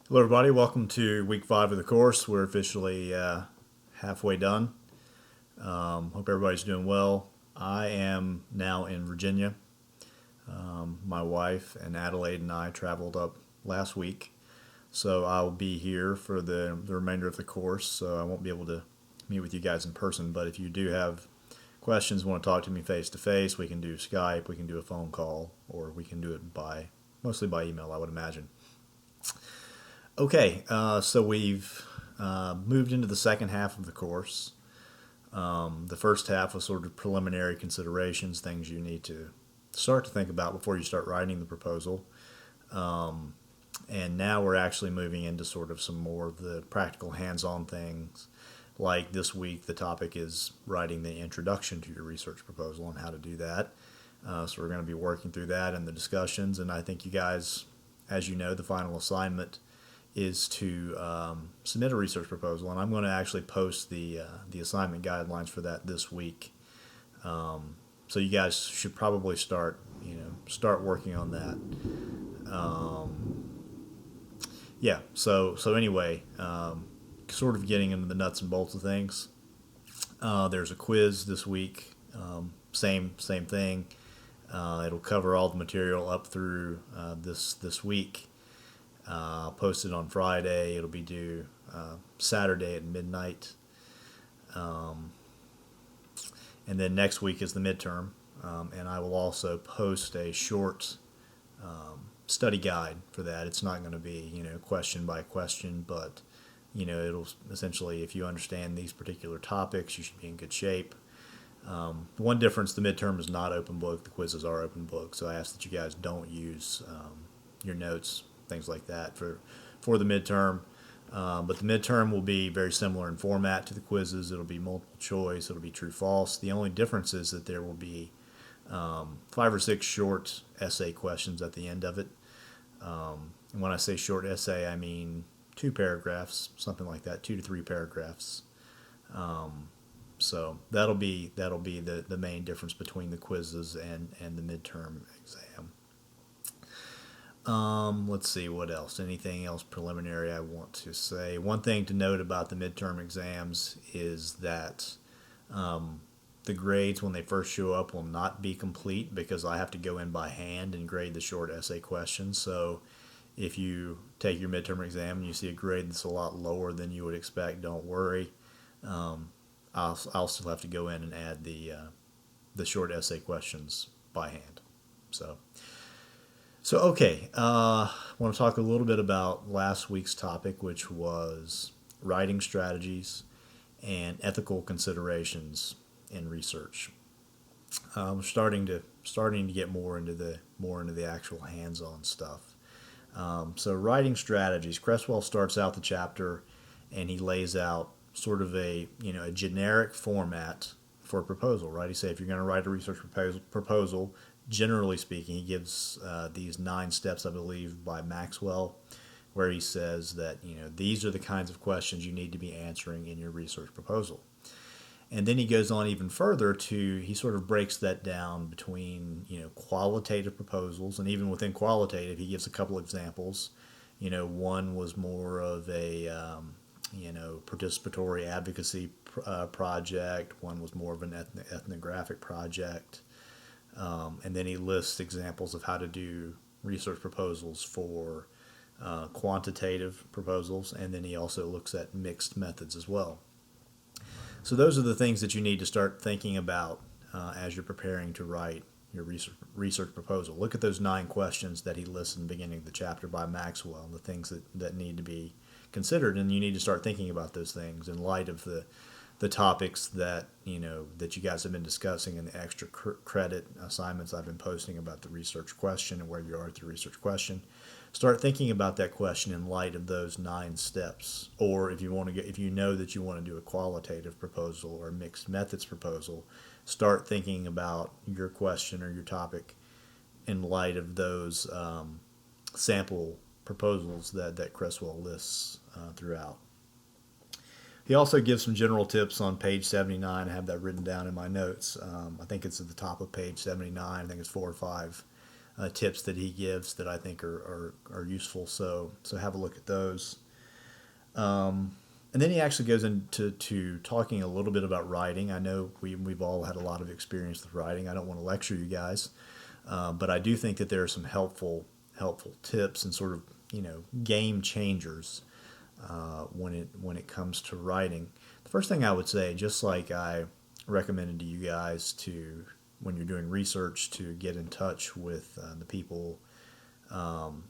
Hello, everybody. Welcome to week 5 of the course. We're officially halfway done. Hope everybody's doing well. I am now in Virginia. My wife and Adelaide and I traveled up last week, so I'll be here for the remainder of the course. So I won't be able to meet with you guys in person. But if you do have questions, want to talk to me face to face, we can do Skype, we can do a phone call, or we can do it mostly by email, I would imagine. Okay, so we've moved into the second half of the course. The first half was sort of preliminary considerations, things you need to start to think about before you start writing the proposal. And now we're actually moving into sort of some more of the practical hands-on things. Like this week, the topic is writing the introduction to your research proposal and how to do that. So we're going to be working through that and the discussions. And I think you guys, as you know, the final assignment is to submit a research proposal, and I'm going to actually post the assignment guidelines for that this week. So you guys should probably start working on that. Yeah. So anyway, sort of getting into the nuts and bolts of things. There's a quiz this week. Same thing. It'll cover all the material up through this week. I'll post it on Friday. It'll be due Saturday at midnight. And then next week is the midterm. And I will also post a short study guide for that. It's not going to be, question by question, but, it'll essentially, if you understand these particular topics, you should be in good shape. One difference, the midterm is not open book. The quizzes are open book. So I ask that you guys don't use your notes, things like that for the midterm. But the midterm will be very similar in format to the quizzes. It'll be multiple choice. It'll be true false. The only difference is that there will be 5 or 6 short essay questions at the end of it. And when I say short essay, I mean 2 paragraphs, something like that, 2 to 3 paragraphs. So that'll be the main difference between the quizzes and the midterm exam. Let's see what else. Anything else preliminary I want to say? One thing to note about the midterm exams is that the grades when they first show up will not be complete because I have to go in by hand and grade the short essay questions. So if you take your midterm exam and you see a grade that's a lot lower than you would expect, don't worry. I'll still have to go in and add the short essay questions by hand. So okay, I want to talk a little bit about last week's topic, which was writing strategies and ethical considerations in research. We're starting to get more into the actual hands-on stuff. So writing strategies. Creswell starts out the chapter, and he lays out sort of a generic format for a proposal. Right? He says if you're going to write a research proposal, generally speaking, he gives these 9 steps, I believe, by Maxwell, where he says that these are the kinds of questions you need to be answering in your research proposal. And then he goes on even further he sort of breaks that down between qualitative proposals, and even within qualitative, he gives a couple examples. One was more of a participatory advocacy project. One was more of an ethnographic project. And then he lists examples of how to do research proposals for quantitative proposals, and then he also looks at mixed methods as well. So those are the things that you need to start thinking about as you're preparing to write your research proposal. Look at those 9 questions that he lists in the beginning of the chapter by Maxwell, the things that need to be considered, and you need to start thinking about those things in light of the topics that that you guys have been discussing and the extra credit assignments I've been posting about the research question and where you are at the research question. Start thinking about that question in light of those 9 steps. Or if you know that you want to do a qualitative proposal or a mixed methods proposal, start thinking about your question or your topic in light of those sample proposals that Creswell lists throughout. He also gives some general tips on page 79. I have that written down in my notes. I think it's at the top of page 79. I think it's 4 or 5 tips that he gives that I think are useful. So have a look at those. And then he actually goes into talking a little bit about writing. I know we've all had a lot of experience with writing. I don't want to lecture you guys, but I do think that there are some helpful tips and sort of game changers when it comes to writing. The first thing I would say, just like I recommended to you guys to when you're doing research to get in touch with the people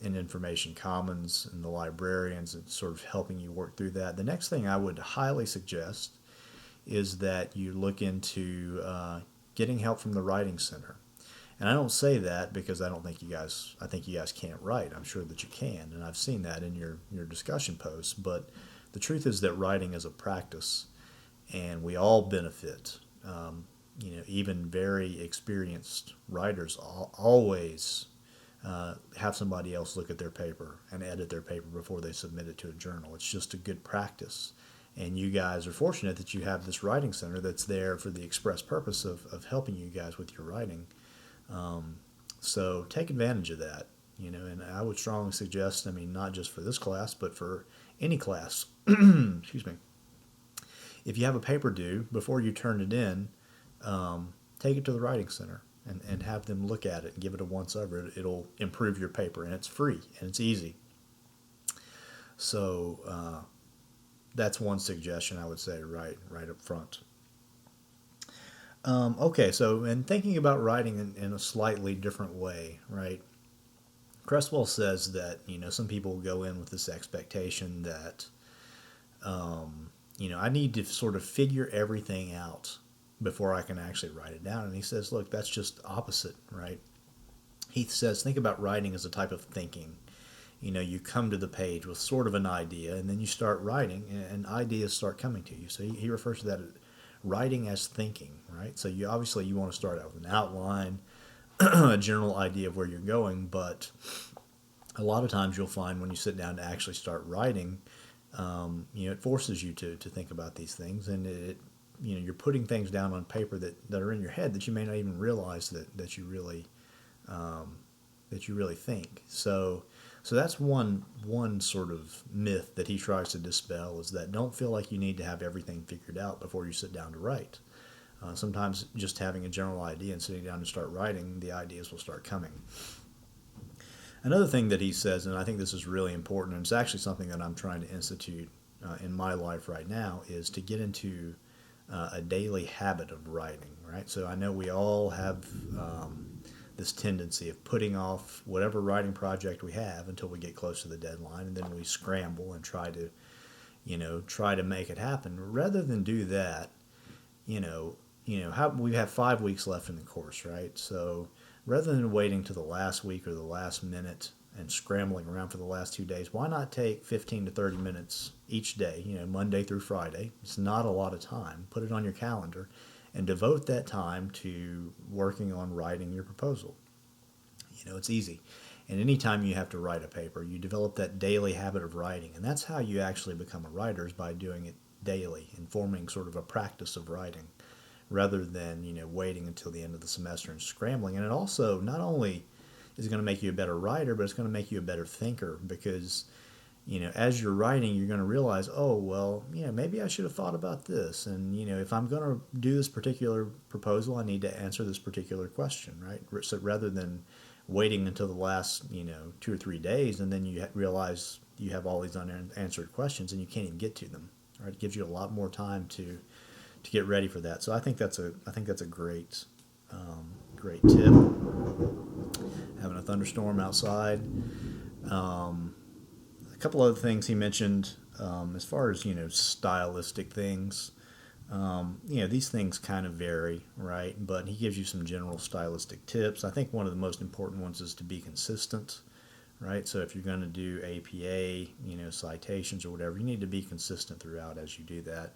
in Information Commons and the librarians and sort of helping you work through that. The next thing I would highly suggest is that you look into getting help from the Writing Center. And I don't say that because I think you guys can't write. I'm sure that you can, and I've seen that in your discussion posts. But the truth is that writing is a practice, and we all benefit. Even very experienced writers always have somebody else look at their paper and edit their paper before they submit it to a journal. It's just a good practice. And you guys are fortunate that you have this writing center that's there for the express purpose of helping you guys with your writing. So take advantage of that, and I would strongly suggest, not just for this class, but for any class, excuse me, if you have a paper due, before you turn it in, take it to the Writing Center and have them look at it and give it a once over. It'll improve your paper, and it's free and it's easy. So that's one suggestion I would say right up front. Okay, so in thinking about writing in a slightly different way, right? Cresswell says that some people go in with this expectation that I need to sort of figure everything out before I can actually write it down. And he says, look, that's just opposite, right? He says, think about writing as a type of thinking. You come to the page with sort of an idea, and then you start writing, and ideas start coming to you. So he refers to that as writing as thinking, right? So you want to start out with an outline, a general idea of where you're going, but a lot of times you'll find when you sit down to actually start writing, it forces you to think about these things, and you're putting things down on paper that are in your head that you may not even realize that you really think. So that's one sort of myth that he tries to dispel, is that don't feel like you need to have everything figured out before you sit down to write. Sometimes just having a general idea and sitting down to start writing, the ideas will start coming. Another thing that he says, and I think this is really important, and it's actually something that I'm trying to institute in my life right now, is to get into a daily habit of writing, right? So I know we all have this tendency of putting off whatever writing project we have until we get close to the deadline, and then we scramble and try to make it happen. Rather than do that, we have 5 weeks left in the course, right? So rather than waiting to the last week or the last minute and scrambling around for the last 2 days, why not take 15 to 30 minutes each day, Monday through Friday? It's not a lot of time. Put it on your calendar and devote that time to working on writing your proposal. It's easy. And anytime you have to write a paper, you develop that daily habit of writing. And that's how you actually become a writer, is by doing it daily and forming sort of a practice of writing, rather than, waiting until the end of the semester and scrambling. And it also not only is going to make you a better writer, but it's going to make you a better thinker, because as you're writing, you're going to realize, oh, well, maybe I should have thought about this. And, if I'm going to do this particular proposal, I need to answer this particular question, right? So rather than waiting until the last, 2 or 3 days, and then you realize you have all these unanswered questions and you can't even get to them, right? It gives you a lot more time to get ready for that. So I think that's a great tip. Having a thunderstorm outside. A couple other things he mentioned, as far as stylistic things. These things kind of vary, right? But he gives you some general stylistic tips. I think one of the most important ones is to be consistent, right? So if you're going to do APA, citations or whatever, you need to be consistent throughout as you do that.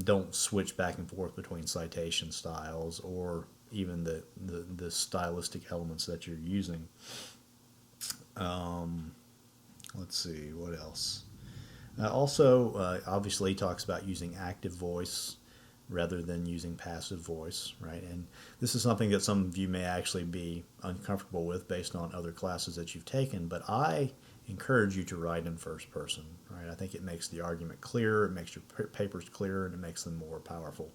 Don't switch back and forth between citation styles or even the stylistic elements that you're using. Let's see, what else? Also, obviously, he talks about using active voice, rather than using passive voice, right? And this is something that some of you may actually be uncomfortable with based on other classes that you've taken, but I encourage you to write in first person, right? I think it makes the argument clearer, it makes your papers clearer, and it makes them more powerful.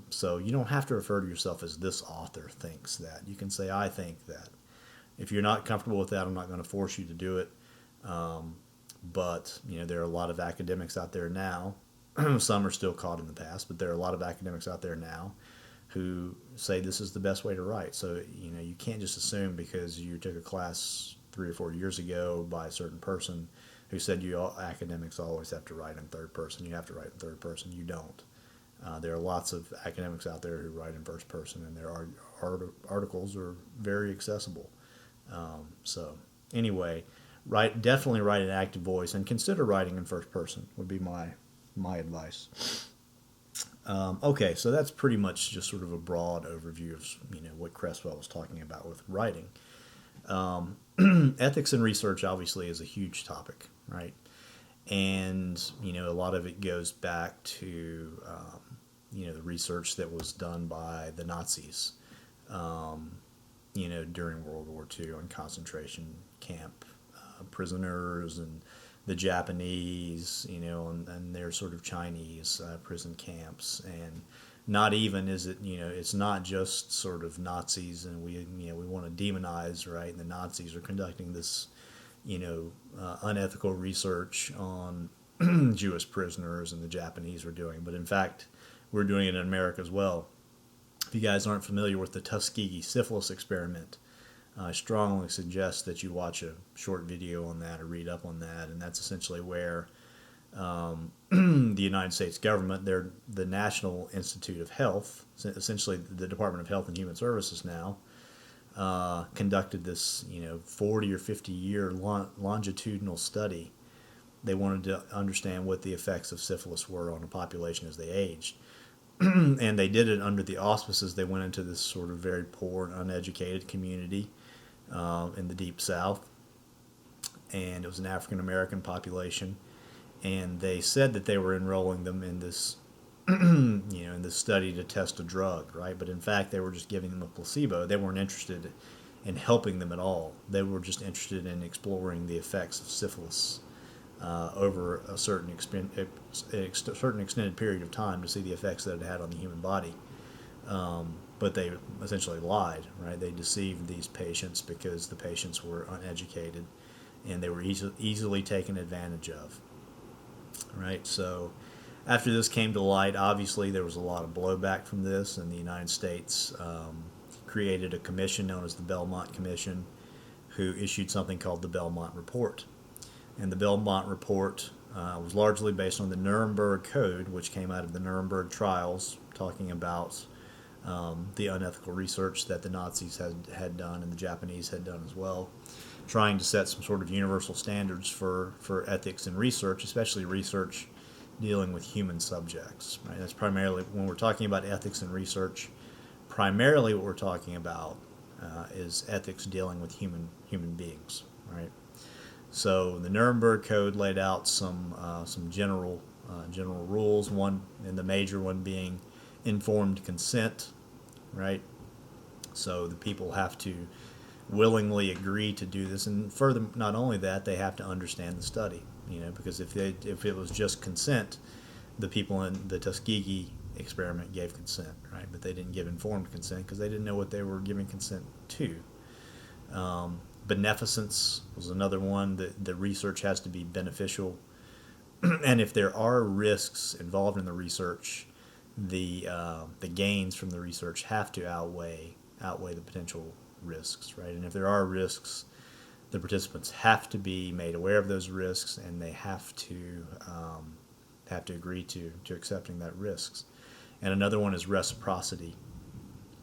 So you don't have to refer to yourself as this author thinks that. You can say, I think that. If you're not comfortable with that, I'm not going to force you to do it. But there are a lot of academics out there now. Some are still caught in the past, but there are a lot of academics out there now who say this is the best way to write. So you can't just assume because you took a class 3 or 4 years ago by a certain person who said academics always have to write in third person. You have to write in third person. You don't. There are lots of academics out there who write in first person, and their articles are very accessible. So anyway, definitely write an active voice, and consider writing in first person would be my advice. Okay, so that's pretty much just sort of a broad overview of what Creswell was talking about with writing. Ethics in research obviously is a huge topic, right? And a lot of it goes back to the research that was done by the Nazis, during World War II on concentration camp prisoners, and the Japanese, and their sort of Chinese prison camps. And not even is it, it's not just sort of Nazis, and we want to demonize, right? And the Nazis are conducting this unethical research on Jewish prisoners, and the Japanese were doing. But in fact, we're doing it in America as well. If you guys aren't familiar with the Tuskegee syphilis experiment, I strongly suggest that you watch a short video on that or read up on that. And that's essentially where the United States government, the National Institute of Health, essentially the Department of Health and Human Services now, conducted this 40 or 50 year longitudinal study. They wanted to understand what the effects of syphilis were on the population as they aged. And they did it under the auspices. They went into this sort of very poor and uneducated community in the Deep South, and it was an African American population. And they said that they were enrolling them in this, in this study to test a drug, right? But in fact, they were just giving them a placebo. They weren't interested in helping them at all. They were just interested in exploring the effects of syphilis over a certain extended period of time to see the effects that it had on the human body. But they essentially lied, right? They deceived these patients because the patients were uneducated and they were easily taken advantage of, right? So after this came to light, obviously there was a lot of blowback from this, and the United States created a commission known as the Belmont Commission, who issued something called the Belmont Report. And the Belmont Report was largely based on the Nuremberg Code, which came out of the Nuremberg trials, talking about the unethical research that the Nazis had done and the Japanese had done as well, trying to set some sort of universal standards for ethics in research, especially research dealing with human subjects. Right? That's primarily, when we're talking about ethics in research, primarily what we're talking about is ethics dealing with human beings, right? So the Nuremberg Code laid out some general rules. One, and the major one being informed consent, right? So the people have to willingly agree to do this, and further, not only that, they have to understand the study. Because if it was just consent, the people in the Tuskegee experiment gave consent, right? But they didn't give informed consent because they didn't know what they were giving consent to. Beneficence was another one. The research has to be beneficial, and if there are risks involved in the research, the gains from the research have to outweigh the potential risks, right? And if there are risks, the participants have to be made aware of those risks, and they have to agree to accepting that risks. And another one is reciprocity,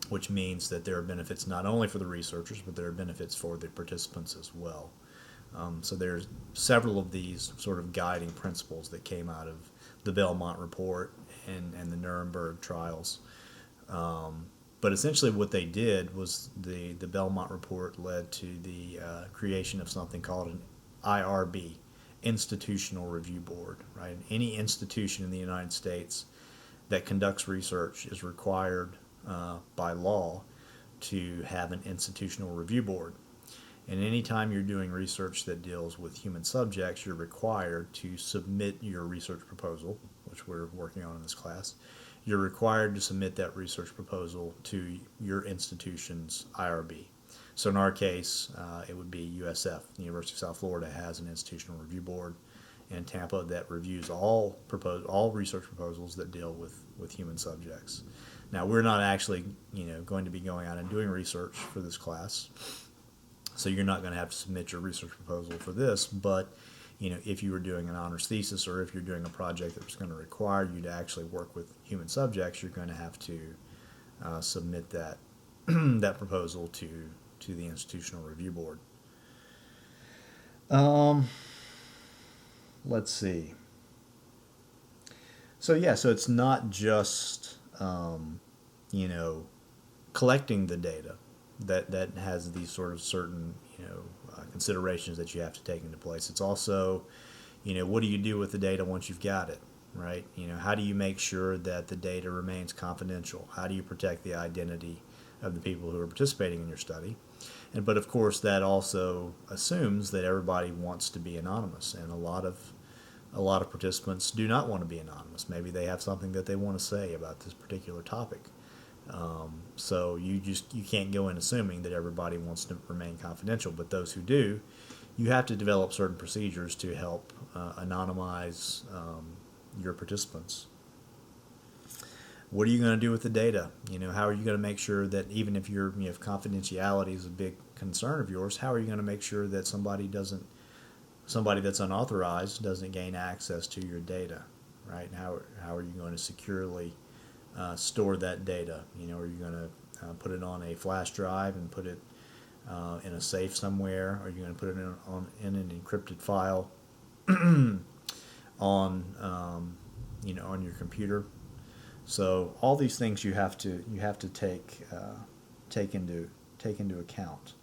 which means that there are benefits not only for the researchers, but there are benefits for the participants as well. So there's several of these sort of guiding principles that came out of the Belmont Report and the Nuremberg trials. But essentially what they did was the Belmont Report led to the creation of something called an IRB, Institutional Review Board, right? Any institution in the United States that conducts research is required by law to have an institutional review board. And anytime you're doing research that deals with human subjects, you're required to submit your research proposal, which we're working on in this class. You're required to submit that research proposal to your institution's IRB. So in our case, it would be USF. The University of South Florida has an institutional review board in Tampa that reviews all research proposals that deal with human subjects. Now, we're not actually going to be going out and doing research for this class, so you're not going to have to submit your research proposal for this. But if you were doing an honors thesis, or if you're doing a project that was going to require you to actually work with human subjects, you're going to have to submit that that proposal to the institutional review board. Let's see. So it's not just collecting the data that has these sort of certain considerations that you have to take into place. It's also what do you do with the data once you've got it, right? How do you make sure that the data remains confidential? How do you protect the identity of the people who are participating in your study? But of course, that also assumes that everybody wants to be anonymous, and a lot of participants do not want to be anonymous. Maybe they have something that they want to say about this particular topic. So you can't go in assuming that everybody wants to remain confidential. But those who do, you have to develop certain procedures to help anonymize your participants. What are you going to do with the data? How are you going to make sure that even if if confidentiality is a big concern of yours, how are you going to make sure that somebody that's unauthorized doesn't gain access to your data, right? How are you going to securely store that data? Are you going to put it on a flash drive and put it in a safe somewhere? Are you going to put it in an encrypted file on on your computer? So all these things you have to take into account.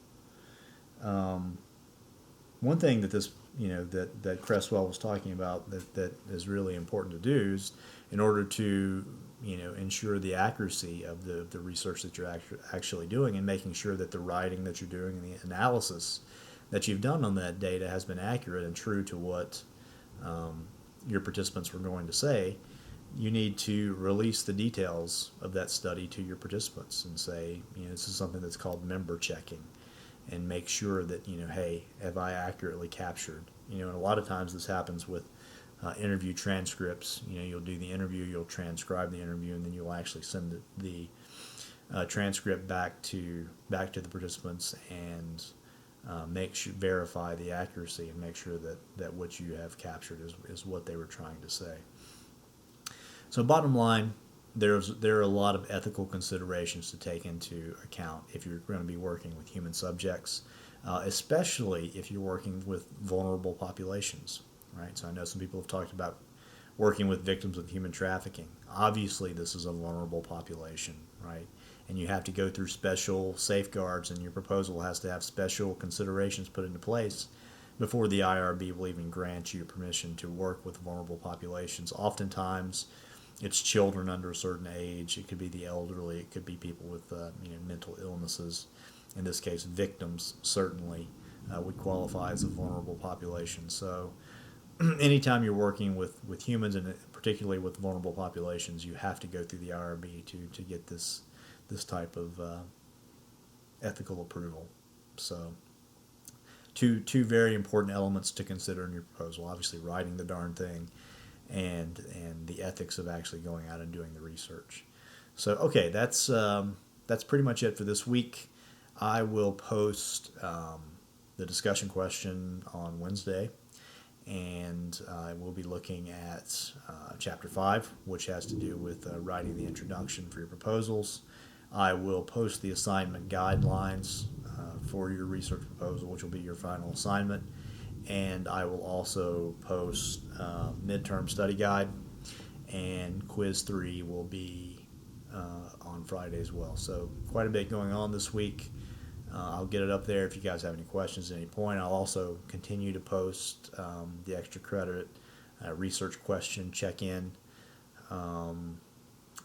One thing that this that Creswell was talking about that is really important to do is, in order to ensure the accuracy of the research that you're actually doing, and making sure that the writing that you're doing and the analysis that you've done on that data has been accurate and true to what your participants were going to say, you need to release the details of that study to your participants and say, this is something that's called member checking, and make sure that, hey, have I accurately captured? And a lot of times this happens with interview transcripts. You'll do the interview, you'll transcribe the interview, and then you'll actually send the transcript back to the participants and verify the accuracy and make sure that what you have captured is what they were trying to say. So bottom line, there are a lot of ethical considerations to take into account if you're going to be working with human subjects, especially if you're working with vulnerable populations, right? So I know some people have talked about working with victims of human trafficking. Obviously, this is a vulnerable population, right? And you have to go through special safeguards, and your proposal has to have special considerations put into place before the IRB will even grant you permission to work with vulnerable populations. Oftentimes, it's children under a certain age. It could be the elderly. It could be people with mental illnesses. In this case, victims certainly would qualify as a vulnerable population. So anytime you're working with humans, and particularly with vulnerable populations, you have to go through the IRB to get this type of ethical approval. So two very important elements to consider in your proposal. Obviously, writing the darn thing, and the ethics of actually going out and doing the research. So okay, that's pretty much it for this week. I will post the discussion question on Wednesday, and we'll be looking at Chapter 5, which has to do with writing the introduction for your proposals. I will post the assignment guidelines for your research proposal, which will be your final assignment. And I will also post midterm study guide, and quiz 3 will be on Friday as well. So quite a bit going on this week. I'll get it up there if you guys have any questions at any point. I'll also continue to post the extra credit research question check-in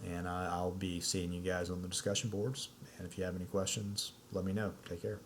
And I'll be seeing you guys on the discussion boards. And if you have any questions, let me know. Take care.